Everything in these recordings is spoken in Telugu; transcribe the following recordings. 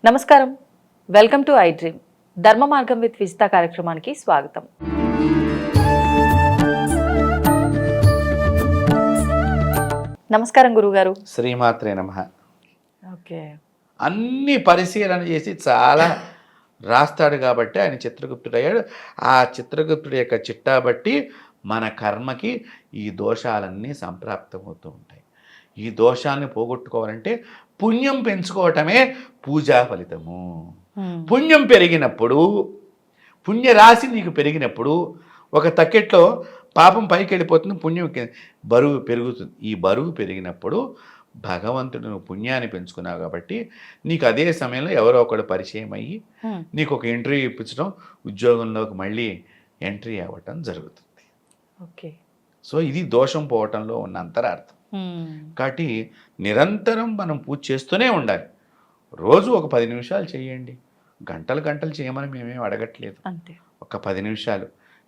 నమస్కారం, వెల్కమ్ టు ఐ డ్రీమ్. ధర్మ మార్గం విత్ విజిత కార్యక్రమానికి స్వాగతం. నమస్కారం గురుగారు. శ్రీమాత్రే నమః. ఓకే, అన్ని పరిశీలన చేసి చాలా రాస్తాడు కాబట్టి ఆయన చిత్రగుప్తుడు అయ్యాడు. ఆ చిత్రగుప్తుడి యొక్క చిట్టా బట్టి మన కర్మకి ఈ దోషాలన్నీ సంప్రాప్తమవుతూ ఉంటాయి. ఈ దోషాన్ని పోగొట్టుకోవాలంటే పుణ్యం పెంచుకోవటమే పూజా ఫలితము. పుణ్యం పెరిగినప్పుడు, పుణ్యరాశి నీకు పెరిగినప్పుడు ఒక తక్కెట్లో పాపం పైకి వెళ్ళిపోతుంది, పుణ్యం బరువు పెరుగుతుంది. ఈ బరువు పెరిగినప్పుడు భగవంతుడు నువ్వు పుణ్యాన్ని పెంచుకున్నావు కాబట్టి నీకు అదే సమయంలో ఎవరో ఒకడు పరిచయం అయ్యి నీకు ఒక ఇంటర్వ్యూ ఇప్పించడం, ఉద్యోగంలోకి మళ్ళీ ఎంట్రీ అవ్వటం జరుగుతుంది. ఓకే, సో ఇది దోషం పోవటంలో ఉన్న అంతరార్థం. కాబట్టి నిరంతరం మనం పూజ చేస్తూనే ఉండాలి. రోజు ఒక 10 నిమిషాలు చేయండి. గంటలు గంటలు చేయమని మేమేం అడగట్లేదు. అంతే, ఒక 10 నిమిషాలు.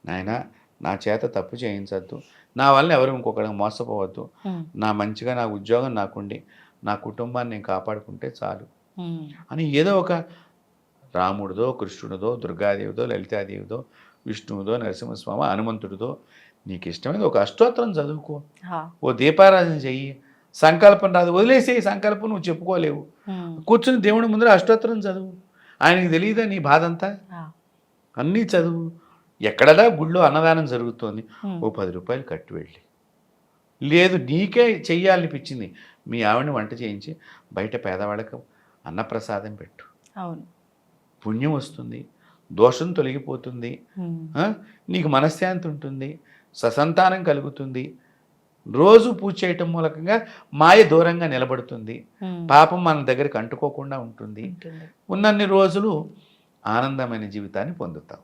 నాయన నా చేత తప్పు చేయించద్దు, నా వల్ల ఎవరు ఇంకొకరికి మోసపోవద్దు, నా మంచిగా నా ఉద్యోగం నాకుండి నా కుటుంబాన్ని నేను కాపాడుకుంటే చాలు అని ఏదో ఒక రాముడిదో, కృష్ణుడిదో, దుర్గాదేవిదో, లలితాదేవిదో, విష్ణువుదో, నరసింహస్వామి, హనుమంతుడిదో నీకు ఇష్టమైనది ఒక అష్టోత్తరం చదువుకో, ఓ దీపారాధన చెయ్యి. సంకల్పం రాదు, వదిలేసే సంకల్పం నువ్వు చెప్పుకోలేవు. కూర్చుని దేవుడి ముందర అష్టోత్తరం చదువు. ఆయనకి తెలియదా నీ బాధ అంతా? అన్నీ చదువు. ఎక్కడదా గుళ్ళో అన్నదానం జరుగుతోంది, ఓ 10 రూపాయలు కట్టి వెళ్ళి, లేదు నీకే చెయ్యాలనిపించింది మీ ఆవిడని వంట చేయించి బయట పేదవాళ్ళకు అన్నప్రసాదం పెట్టు. అవును, పుణ్యం వస్తుంది, దోషం తొలగిపోతుంది, నీకు మనశ్శాంతి ఉంటుంది, ససంతానం కలుగుతుంది. రోజు పూజ చేయటం మూలకంగా మాయ దూరంగా నిలబడుతుంది, పాపం మన దగ్గరికి అంటుకోకుండా ఉంటుంది. ఉన్నన్ని రోజులు ఆనందమైన జీవితాన్ని పొందుతాం.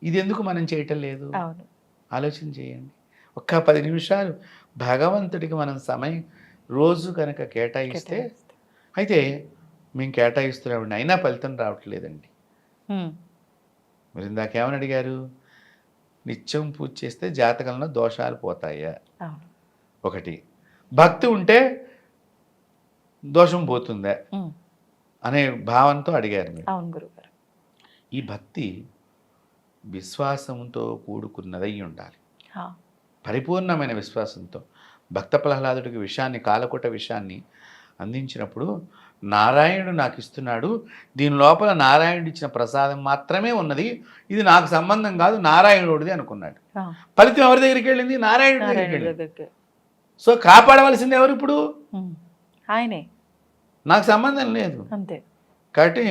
ఇది ఎందుకు మనం చేయటం లేదు? ఆలోచన చేయండి. ఒక్క 10 నిమిషాలు భగవంతుడికి మనం సమయం రోజు కనుక కేటాయిస్తే, అయితే మేము కేటాయిస్తున్నామండి అయినా ఫలితం రావట్లేదండి. మీరు ఇందాకేమని అడిగారు? నిత్యం పూజ చేస్తే జాతకంలో దోషాలు పోతాయా? ఒకటి. భక్తి ఉంటే దోషం పోతుందా అనే భావంతో అడిగారు మీరు. అవును గురుగారు. ఈ భక్తి విశ్వాసంతో కూడుకున్నదై ఉండాలి. పరిపూర్ణమైన విశ్వాసంతో. భక్త ప్రహ్లాదుడికి విషయాన్ని, కాలకూట విషయాన్ని అందించినప్పుడు నారాయణుడు నాకు ఇస్తున్నాడు, దీని లోపల నారాయణుడు ఇచ్చిన ప్రసాదం మాత్రమే ఉన్నది, ఇది నాకు సంబంధం కాదు, నారాయణుడిది అనుకున్నాడు. ఫలితం ఎవరి దగ్గరికి వెళ్ళింది? నారాయణుడి దగ్గరికి వెళ్ళింది. సో కాపాడవలసింది ఎవరు ఇప్పుడు? ఆయనే. నాకు సంబంధం లేదు. అంతే. కాబట్టి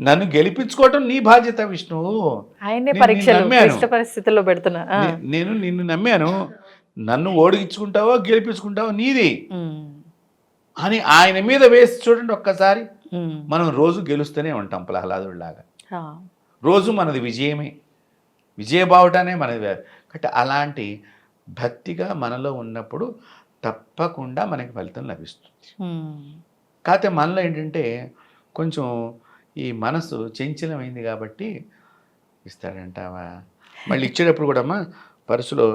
నన్ను గెలిపించుకోవటం నీ బాధ్యత విష్ణువు. ఆయనే పరీక్షలు పరిస్థితుల్లో పెడుతున్నా. నేను నిన్ను నమ్మాను, నన్ను ఓడిగించుకుంటావో గెలిపించుకుంటావో నీది అని ఆయన మీద వేసి చూడండి ఒక్కసారి. మనం రోజు గెలుస్తూనే ఉంటాం ప్రహ్లాదుడిలాగా. రోజు మనది విజయమే, విజయబావుటానే మనది. కాబట్టి అలాంటి భక్తిగా మనలో ఉన్నప్పుడు తప్పకుండా మనకి ఫలితం లభిస్తుంది. కాకపోతే మనలో ఏంటంటే కొంచెం ఈ మనసు చంచలమైంది కాబట్టి ఇస్తాడంటావా, మళ్ళీ ఇచ్చేటప్పుడు కూడా అమ్మా పర్సులో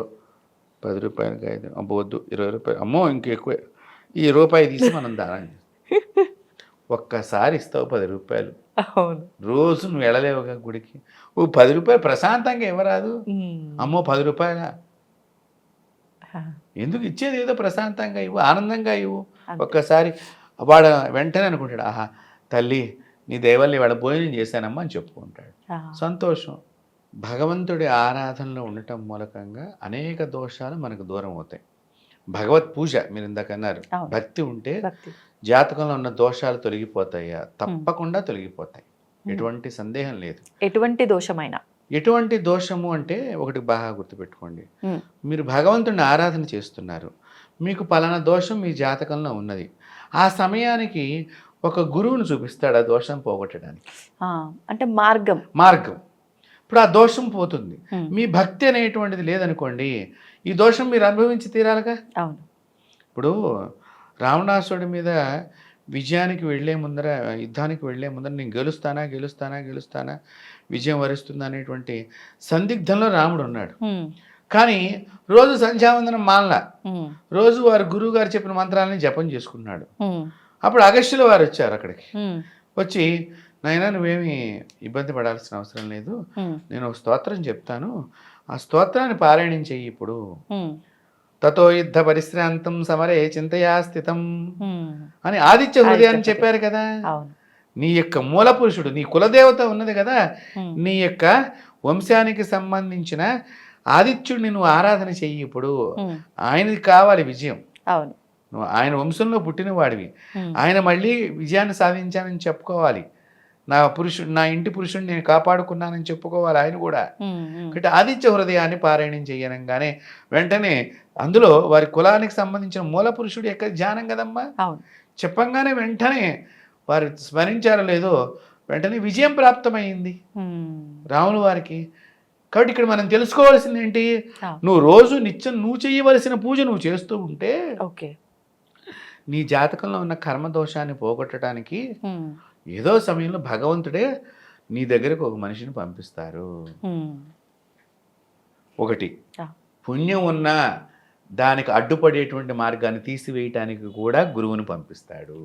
10 రూపాయలకి 5 అబ్బవద్దు, 20 రూపాయలు, అమ్మో ఇంకెక్కువే, ఈ రూపాయి తీసి మనం దానం ఒక్కసారి ఇస్తావు 10 రూపాయలు. రోజు నువ్వు వెళ్ళలేవుగా గుడికి, ఓ 10 రూపాయలు ప్రశాంతంగా ఇవ్వరాదు? అమ్మో 10 రూపాయలా? ఎందుకు ఇచ్చేది ఏదో ప్రశాంతంగా ఇవ్వు, ఆనందంగా ఇవ్వు. ఒక్కసారి వాడు వెంటనే అనుకుంటాడు, ఆహా తల్లి నీ దయవల్ల ఇవాళ భోజనం చేశానమ్మా అని చెప్పుకుంటాడు. సంతోషం. భగవంతుడి ఆరాధనలో ఉండటం మూలకంగా అనేక దోషాలు మనకు దూరం అవుతాయి. భగవత్ పూజ మీరు ఇందాక అన్నారు, భక్తి ఉంటే జాతకంలో ఉన్న దోషాలు తొలగిపోతాయా? తప్పకుండా తొలగిపోతాయి, ఎటువంటి సందేహం లేదు. ఎటువంటి దోషమైనా, ఎటువంటి దోషము అంటే ఒకటి బాగా గుర్తుపెట్టుకోండి, మీరు భగవంతుడిని ఆరాధన చేస్తున్నారు, మీకు పలానా దోషం మీ జాతకంలో ఉన్నది, ఆ సమయానికి ఒక గురువును చూపిస్తాడు ఆ దోషం పోగొట్టడానికి. అంటే మార్గం. ఇప్పుడు ఆ దోషం పోతుంది. మీ భక్తి అనేటువంటిది లేదనుకోండి, ఈ దోషం మీరు అనుభవించి తీరాలిగా. అవును. ఇప్పుడు రావణాసుడి మీద విజయానికి వెళ్లే ముందర, యుద్ధానికి వెళ్లే ముందర నేను గెలుస్తానా విజయం వరిస్తుందా అనేటువంటి సందిగ్ధంలో రాముడు ఉన్నాడు. కానీ రోజు సంధ్యావందనం మానలా, రోజు వారు గురువు గారు చెప్పిన మంత్రాలని జపం చేసుకున్నాడు. అప్పుడు అగస్త్యుల వారు వచ్చారు అక్కడికి. వచ్చి, నాయనా నువ్వేమి ఇబ్బంది పడాల్సిన అవసరం లేదు, నేను ఒక స్తోత్రం చెప్తాను, ఆ స్తోత్రాన్ని పారాయణం చెయ్యి ఇప్పుడు. తతో యుద్ధ పరిశ్రాంతం సమరే చింతయా స్థితం అని ఆదిత్య హృదయాన్ని చెప్పారు కదా. నీ యొక్క మూల పురుషుడు, నీ కులదేవత ఉన్నది కదా, నీ యొక్క వంశానికి సంబంధించిన ఆదిత్యుడిని నువ్వు ఆరాధన చెయ్యి ఇప్పుడు. ఆయనది కావాలి విజయం. నువ్వు ఆయన వంశంలో పుట్టిన వాడివి, ఆయన మళ్ళీ విజయాన్ని సాధించానని చెప్పుకోవాలి. నా ఇంటి పురుషుడిని నేను కాపాడుకున్నానని చెప్పుకోవాలి ఆయన కూడా. కాబట్టి ఆదిత్య హృదయాన్ని పారాయణం చేయనంగానే వెంటనే అందులో వారి కులానికి సంబంధించిన మూల పురుషుడు యొక్క ధ్యానం కదమ్మా. చెప్పంగానే వెంటనే వారు స్మరించారో లేదో వెంటనే విజయం ప్రాప్తమైంది రాముల వారికి. కాబట్టి ఇక్కడ మనం తెలుసుకోవాల్సింది ఏంటి, నువ్వు రోజు నిత్యం నువ్వు చేయవలసిన పూజ నువ్వు చేస్తూ ఉంటే నీ జాతకంలో ఉన్న కర్మదోషాన్ని పోగొట్టడానికి ఏదో సమయంలో భగవంతుడే నీ దగ్గరకు ఒక మనిషిని పంపిస్తారు. ఒకటి, పుణ్యం ఉన్నా దానికి అడ్డుపడేటువంటి మార్గాన్ని తీసివేయటానికి కూడా గురువుని పంపిస్తాడు.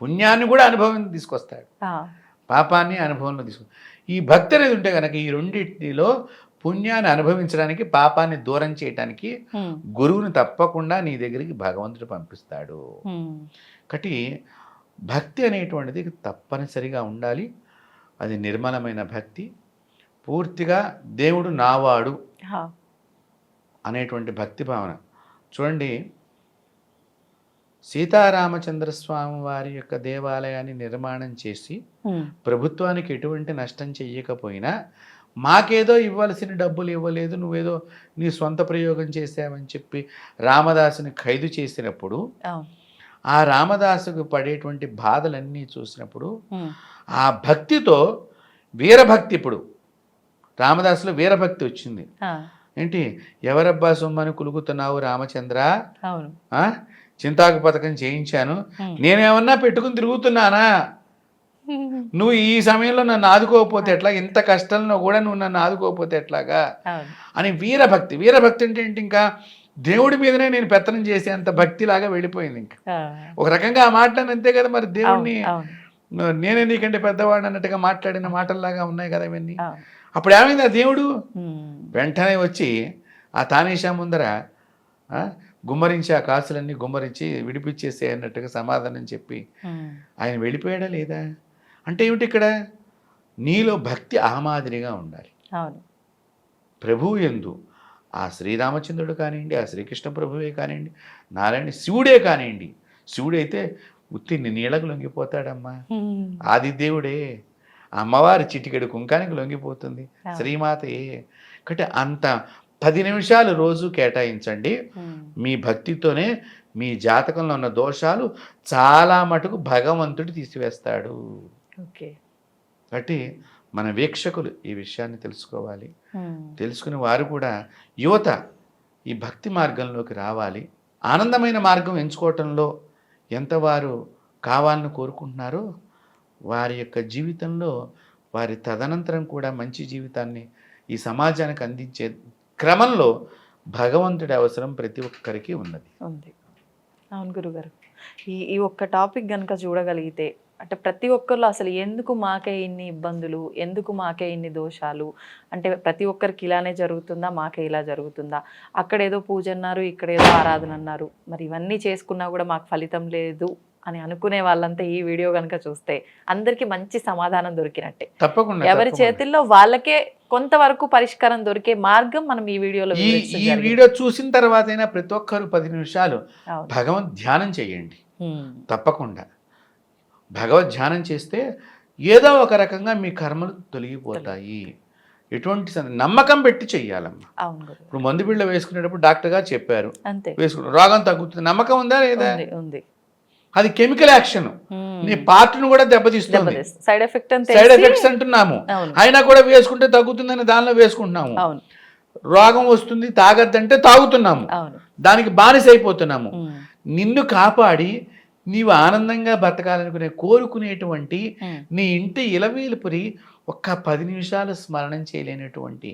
పుణ్యాన్ని కూడా అనుభవం తీసుకొస్తాడు, పాపాన్ని అనుభవంలో తీసుకొస్తాడు. ఈ భక్తి అనేది ఉంటే కనుక ఈ రెండింటిలో పుణ్యాన్ని అనుభవించడానికి, పాపాన్ని దూరం చేయటానికి గురువుని తప్పకుండా నీ దగ్గరికి భగవంతుడు పంపిస్తాడు. కాబట్టి భక్తి అనేటువంటిది తప్పనిసరిగా ఉండాలి. అది నిర్మలమైన భక్తి, పూర్తిగా దేవుడు నావాడు అనేటువంటి భక్తి భావన. చూడండి, సీతారామచంద్రస్వామి వారి యొక్క దేవాలయాన్ని నిర్మాణం చేసి ప్రభుత్వానికి ఎటువంటి నష్టం చెయ్యకపోయినా మాకేదో ఇవ్వాల్సిన డబ్బులు ఇవ్వలేదు, నువ్వేదో నీ సొంత ప్రయోగం చేసావని చెప్పి రామదాసుని ఖైదు చేసినప్పుడు ఆ రామదాసుకు పడేటువంటి బాధలన్నీ చూసినప్పుడు ఆ భక్తితో వీరభక్తి, ఇప్పుడు రామదాసులో వీరభక్తి వచ్చింది. ఏంటి, ఎవరబ్బా సొమ్మని కులుగుతున్నావు రామచంద్ర, చింతాకు పథకం చేయించాను, నేనేమన్నా పెట్టుకుని తిరుగుతున్నానా, నువ్వు ఈ సమయంలో నన్ను ఆదుకోకపోతే ఎట్లా, ఇంత కష్టంలో కూడా నువ్వు నన్ను ఆదుకోకపోతే ఎట్లాగా అని వీరభక్తి. వీరభక్తి అంటే ఏంటి, ఇంకా దేవుడి మీదనే నేను పెత్తనం చేసే అంత భక్తిలాగా వెళ్ళిపోయింది. ఇంకా ఒక రకంగా ఆ మాటలను అంతే కదా, మరి దేవుడిని నేనే నీకంటే పెద్దవాడు అన్నట్టుగా మాట్లాడిన మాటల్లాగా ఉన్నాయి కదా ఇవన్నీ. అప్పుడు ఏమైంది, ఆ దేవుడు వెంటనే వచ్చి ఆ తానీషా ముందర గుమ్మరించి ఆ కాసులన్నీ గుమ్మరించి విడిపించేసే అన్నట్టుగా సమాధానం చెప్పి ఆయన వెళ్ళిపోయాడా లేదా? అంటే ఏమిటి, ఇక్కడ నీలో భక్తి ఆ మాదిరిగా ఉండాలి. ప్రభువు యందు ఆ శ్రీరామచంద్రుడు కానివ్వండి, ఆ శ్రీకృష్ణ ప్రభువే కానివ్వండి, నారాయణ శివుడే కానివ్వండి, శివుడైతే ఉత్తి నీళ్ళకు లొంగిపోతాడమ్మా, ఆదిదేవుడే, అమ్మవారి చిటికెడు కుంకానికి లొంగిపోతుంది శ్రీమాతయే. కాబట్టి అంత 10 నిమిషాలు రోజు కేటాయించండి. మీ భక్తితోనే మీ జాతకంలో ఉన్న దోషాలు చాలా మటుకు భగవంతుడు తీసివేస్తాడు. కాబట్టి మన వీక్షకులు ఈ విషయాన్ని తెలుసుకోవాలి. తెలుసుకుని వారు కూడా యువత ఈ భక్తి మార్గంలోకి రావాలి. ఆనందమైన మార్గం ఎంచుకోవటంలో ఎంత వారు కావాలని కోరుకుంటున్నారో వారి యొక్క జీవితంలో వారి తదనంతరం కూడా మంచి జీవితాన్ని ఈ సమాజానికి అందించే క్రమంలో భగవంతుడి అవసరం ప్రతి ఒక్కరికి ఉన్నది. అవును గురుగారు, ఈ ఒక్క టాపిక్ కనుక చూడగలిగితే, అంటే ప్రతి ఒక్కరిలో అసలు ఎందుకు మాకే ఇన్ని ఇబ్బందులు, ఎందుకు మాకే ఇన్ని దోషాలు, అంటే ప్రతి ఒక్కరికి ఇలానే జరుగుతుందా, మాకే ఇలా జరుగుతుందా, అక్కడేదో పూజ అన్నారు, ఇక్కడేదో ఆరాధన అన్నారు, మరి ఇవన్నీ చేసుకున్నా కూడా మాకు ఫలితం లేదు అని అనుకునే వాళ్ళంతా ఈ వీడియో కనుక చూస్తే అందరికీ మంచి సమాధానం దొరికినట్టే. తప్పకుండా ఎవరి చేతుల్లో వాళ్ళకే కొంతవరకు పరిష్కారం దొరికే మార్గం మనం ఈ వీడియోలో ఈ వీడియో చూసిన తర్వాత అయినా ప్రతి ఒక్కరు 10 నిమిషాలు భగవద్ ధ్యానం చేయండి. తప్పకుండా భగవద్ ధ్యానం చేస్తే ఏదో ఒక రకంగా మీ కర్మలు తొలగిపోతాయి. ఎటువంటి నమ్మకం పెట్టి చెయ్యాలమ్మా. ఇప్పుడు మందు బిళ్ళ వేసుకునేటప్పుడు డాక్టర్ గారు చెప్పారు వేసుకున్నారు, రోగం తగ్గుతుంది, నమ్మకం ఉందా లేదా? అది కెమికల్ యాక్షన్, నీ పార్ట్ను కూడా దెబ్బతీస్తుంది. సైడ్ ఎఫెక్ట్స్ అంటున్నాము, అయినా కూడా వేసుకుంటే తగ్గుతుందని దానిలో వేసుకుంటున్నాము. రోగం వస్తుంది తాగద్దంటే తాగుతున్నాము, దానికి బానిస అయిపోతున్నాము. నిన్ను కాపాడి నీవు ఆనందంగా బతకాలనుకునే కోరుకునేటువంటి నీ ఇంటి ఇలవేలుపురి ఒక్క 10 నిమిషాలు స్మరణం చేయలేనటువంటి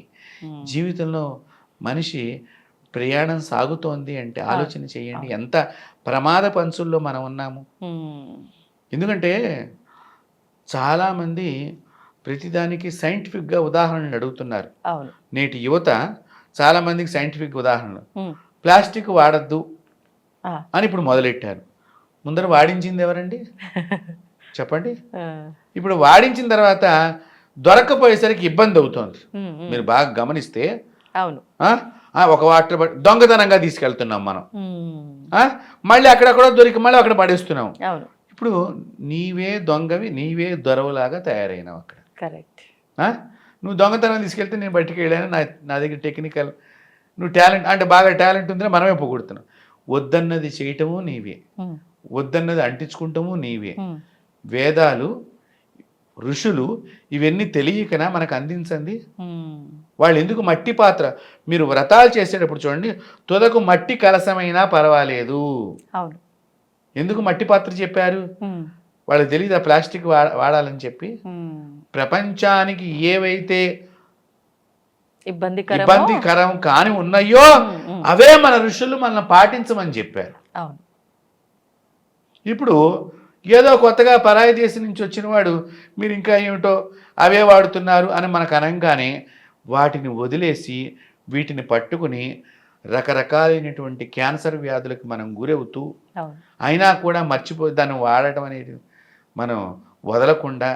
జీవితంలో మనిషి ప్రయాణం సాగుతోంది అంటే ఆలోచన చేయండి ఎంత ప్రమాద పంచుల్లో మనం ఉన్నాము. ఎందుకంటే చాలామంది ప్రతిదానికి సైంటిఫిక్గా ఉదాహరణలు అడుగుతున్నారు. నేటి యువత చాలామందికి సైంటిఫిక్ ఉదాహరణలు. ప్లాస్టిక్ వాడద్దు అని ఇప్పుడు మొదలెట్టారు. ముందర వాడించింది ఎవరండి చెప్పండి. ఇప్పుడు వాడించిన తర్వాత దొరక్కపోయేసరికి ఇబ్బంది అవుతుంది. మీరు బాగా గమనిస్తే ఒక వాటర్ దొంగతనంగా తీసుకెళ్తున్నాం మనం, మళ్ళీ అక్కడెక్కడో దొరికి మళ్ళీ అక్కడ పడేస్తున్నాం. ఇప్పుడు నీవే దొంగవి నీవే దొరవలాగా తయారైనావు అక్కడ. కరెక్ట్. నువ్వు దొంగతనం తీసుకెళ్తే నేను బయటికి వెళ్ళాను, నా దగ్గర టెక్నికల్ నువ్వు టాలెంట్ అంటే బాగా టాలెంట్ ఉందని మనమే పొగుడుతున్నాం. వద్దన్నది చేయటము నీవే, వద్దన్నది అంటించుకుంటాము నీవే. వేదాలు ఋషులు ఇవన్నీ తెలియకనా మనకు అందించండి. వాళ్ళు ఎందుకు మట్టి పాత్ర, మీరు వ్రతాలు చేసేటప్పుడు చూడండి, తుదకు మట్టి కలసమైనా పర్వాలేదు. ఎందుకు మట్టి పాత్ర చెప్పారు? వాళ్ళకి తెలియదు ఆ ప్లాస్టిక్ వాడాలని చెప్పి. ప్రపంచానికి ఏవైతే ఇబ్బందికరం కాని ఉన్నాయో అవే మన ఋషులు మనల్ని పాటించమని చెప్పారు. ఇప్పుడు ఏదో కొత్తగా పరాయి దేశం నుంచి వచ్చిన వాడు మీరు ఇంకా ఏమిటో అవే వాడుతున్నారు అని మనకు అనగానే వాటిని వదిలేసి వీటిని పట్టుకుని రకరకాలైనటువంటి క్యాన్సర్ వ్యాధులకు మనం గురవుతూ అయినా కూడా మర్చిపోయి దాన్ని వాడటం అనేది మనం వదలకుండా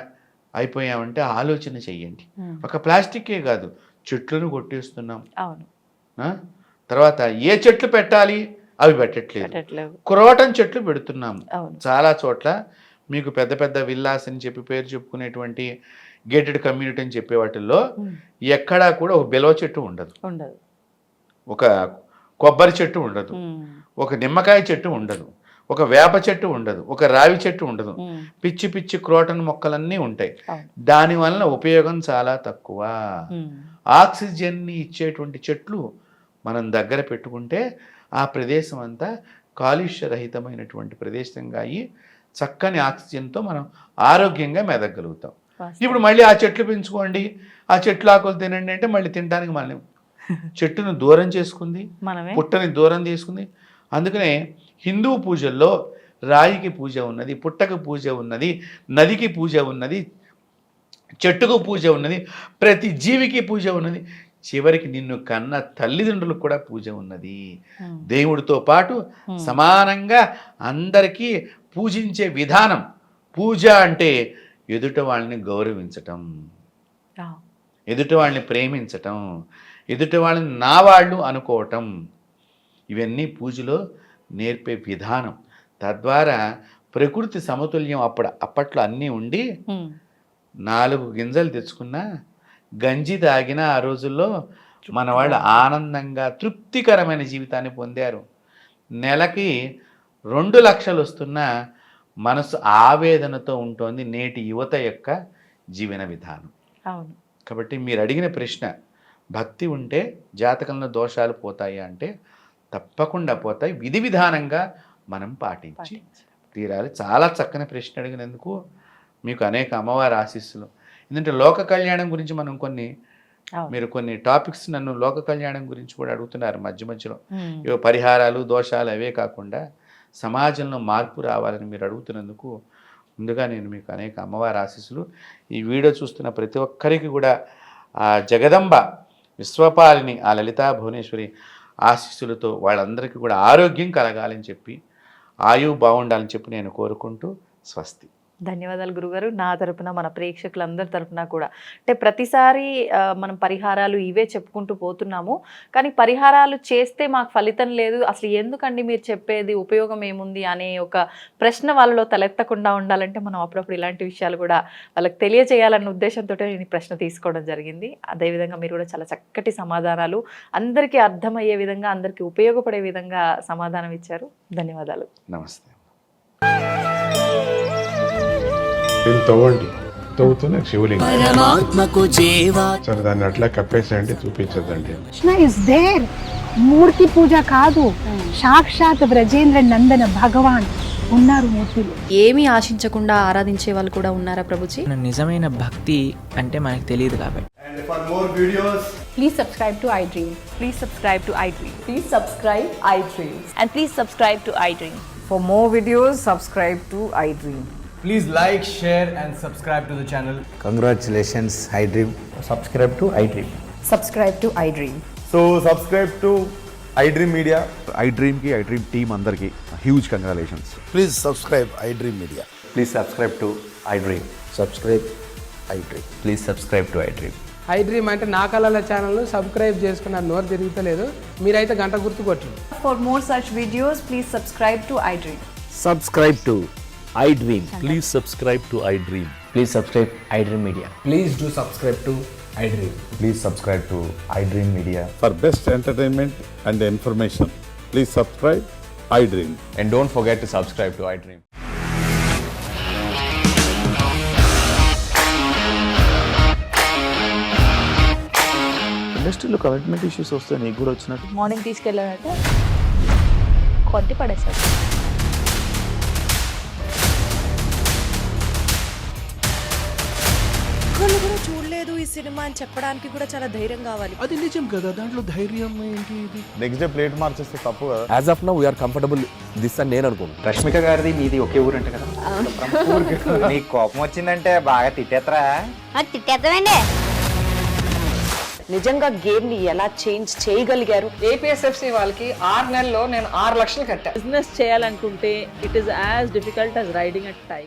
అయిపోయామంటే ఆలోచన చెయ్యండి. ఒక ప్లాస్టిక్కే కాదు, చెట్లను కొట్టేస్తున్నాం. తర్వాత ఏ చెట్లు పెట్టాలి అవి పెట్టట్లేదు, క్రోటన్ చెట్లు పెడుతున్నాము. చాలా చోట్ల మీకు పెద్ద పెద్ద విల్లాస్ అని చెప్పి పేరు చెప్పుకునేటువంటి గేటెడ్ కమ్యూనిటీ అని చెప్పే వాటిల్లో ఎక్కడా కూడా ఒక బెలవ చెట్టు ఉండదు, ఒక కొబ్బరి చెట్టు ఉండదు, ఒక నిమ్మకాయ చెట్టు ఉండదు, ఒక వేప చెట్టు ఉండదు, ఒక రావి చెట్టు ఉండదు. పిచ్చి పిచ్చి క్రోటన్ మొక్కలన్నీ ఉంటాయి. దానివల్ల ఉపయోగం చాలా తక్కువ. ఆక్సిజన్ని ఇచ్చేటువంటి చెట్లు మనం దగ్గర పెట్టుకుంటే ఆ ప్రదేశం అంతా కాలుష్యరహితమైనటువంటి ప్రదేశంగా అయ్యి చక్కని ఆక్సిజన్తో మనం ఆరోగ్యంగా మెదగలుగుతాం. ఇప్పుడు మళ్ళీ ఆ చెట్లు పెంచుకోండి, ఆ చెట్లు ఆకులు తినండి అంటే మళ్ళీ తినడానికి మనం చెట్టును దూరం చేసుకుంది, పుట్టని దూరం చేసుకుంది. అందుకనే హిందూ పూజల్లో రాయికి పూజ ఉన్నది, పుట్టకు పూజ ఉన్నది, నదికి పూజ ఉన్నది, చెట్టుకు పూజ ఉన్నది, ప్రతి జీవికి పూజ ఉన్నది, చివరికి నిన్ను కన్న తల్లిదండ్రులకు కూడా పూజ ఉన్నది. దేవుడితో పాటు సమానంగా అందరికీ పూజించే విధానం. పూజ అంటే ఎదుట వాళ్ళని గౌరవించటం, ఎదుట వాళ్ళని ప్రేమించటం, ఎదుట వాళ్ళని నా వాళ్ళు అనుకోవటం, ఇవన్నీ పూజలో నేర్పే విధానం. తద్వారా ప్రకృతి సమతుల్యం అప్పట్లో అన్నీ ఉండి 4 గింజలు తెచ్చుకున్నా గంజి తాగిన ఆ రోజుల్లో మన వాళ్ళు ఆనందంగా తృప్తికరమైన జీవితాన్ని పొందారు. నెలకి 2 లక్షలు వస్తున్నా మనసు ఆవేదనతో ఉంటుంది నేటి యువత యొక్క జీవన విధానం. కాబట్టి మీరు అడిగిన ప్రశ్న, భక్తి ఉంటే జాతకంలో దోషాలు పోతాయి అంటే తప్పకుండా పోతాయి. విధి విధానంగా మనం పాటించి తీరాలి. చాలా చక్కని ప్రశ్న అడిగినందుకు మీకు అనేక అమ్మవారి ఆశీస్సులు. ఎందుకంటే లోక కళ్యాణం గురించి మనం మీరు కొన్ని టాపిక్స్ నన్ను లోక కళ్యాణం గురించి కూడా అడుగుతున్నారు మధ్య మధ్యలో. ఏవో పరిహారాలు దోషాలు అవే కాకుండా సమాజంలో మార్పు రావాలని మీరు అడుగుతున్నందుకు ముందుగా నేను మీకు అనేక అమ్మవారి ఆశీస్సులు. ఈ వీడియో చూస్తున్న ప్రతి ఒక్కరికి కూడా ఆ జగదంబ విశ్వపాలిని ఆ లలితా భువనేశ్వరి ఆశీస్సులతో వాళ్ళందరికీ కూడా ఆరోగ్యం కలగాలని చెప్పి ఆయువు బాగుండాలని చెప్పి నేను కోరుకుంటూ స్వస్తి. ధన్యవాదాలు గురుగారు. నా తరపున మన ప్రేక్షకులందరి తరపున కూడా అంటే ప్రతిసారి మనం పరిహారాలు ఇవే చెప్పుకుంటూ పోతున్నాము, కానీ పరిహారాలు చేస్తే మాకు ఫలితం లేదు, అసలు ఎందుకండి మీరు చెప్పేది, ఉపయోగం ఏముంది అనే ఒక ప్రశ్న వాళ్ళలో తలెత్తకుండా ఉండాలంటే మనం అప్పుడప్పుడు ఇలాంటి విషయాలు కూడా వాళ్ళకి తెలియజేయాలన్న ఉద్దేశంతో నేను ఈ ప్రశ్న తీసుకోవడం జరిగింది. అదేవిధంగా మీరు కూడా చాలా చక్కటి సమాధానాలు అందరికీ అర్థమయ్యే విధంగా, అందరికీ ఉపయోగపడే విధంగా సమాధానం ఇచ్చారు. ధన్యవాదాలు. నమస్తే. తవ్వండి, తవ్వుతూనే శివలింగం సరే దాన్ని అట్లా కప్పేసేయండి, చూపించదండి. మూర్తి పూజ కాదు, సాక్షాత్ బ్రజేంద్ర నందన భగవాన్ ఉన్నారు మూర్తిలో. ఏమీ ఆశించకుండా ఆరాధించే వాళ్ళు కూడా ఉన్నారా ప్రభుజీ? నిజమైన భక్తి అంటే మనకు తెలియదు కాబట్టి. And for more videos Please subscribe to iDream. Please subscribe to iDream. Please subscribe iDream. And please subscribe to iDream. For more videos, subscribe to iDream. Please like, share and subscribe to the channel. Congratulations, iDream. Subscribe to iDream. Subscribe to iDream. So subscribe to iDream Media. iDream ki iDream team అందరికి huge congratulations. Please subscribe iDream Media. Please subscribe to iDream. Subscribe iDream. Please subscribe to iDream. iDream అంటే నా కళల ఛానల్ సబ్స్క్రైబ్ చేసుకున్నారు, నోరు తిరుగుతలేదు. మీరైతే గంట గుర్తు కొట్టండి. For more such videos, please subscribe to iDream. Subscribe to iDream. Please subscribe to iDream. Please subscribe iDream Media. Please do subscribe to iDream. Please subscribe to iDream Media. For best entertainment and information, please subscribe iDream. And don't forget to subscribe to iDream. ఇండస్ట్రీలో కమిట్మెంట్ ఇష్యూస్ వస్తే నీకు కూడా వచ్చినట్టు. మార్నింగ్ తీసుకెళ్ళాలంటే కొద్ది పడేసారు. ఒక్కళ్ళు కూడా చూడలేదు ఈ సినిమా అని చెప్పడానికి కూడా చాలా ధైర్యం కావాలి. అది నిజం కదా, దాంట్లో ధైర్యం ఏంటి ఇది? నెక్స్ట్ డే ప్లేట్ మార్చేస్తే తప్పు కదా. As of now we are comfortable this అని నేను అనుకుంటున్నాను. రష్మిక గారిది మీది ఒకే ఊరు అంటే కదా. నీకు కోపం వచ్చిందంటే బాగా తిట్టేత్తరా? తిట్టేద్దామండి. నిజంగా గేమ్ ని ఎలా చేంజ్ చేయగలిగారు? ఏపీఎస్ఎఫ్సి వాళ్ళకి 6 నెలల్లో నేను 6 లక్షలు కట్టా. బిజినెస్ చేయాలనుకుంటే it is as difficult as riding a tiger.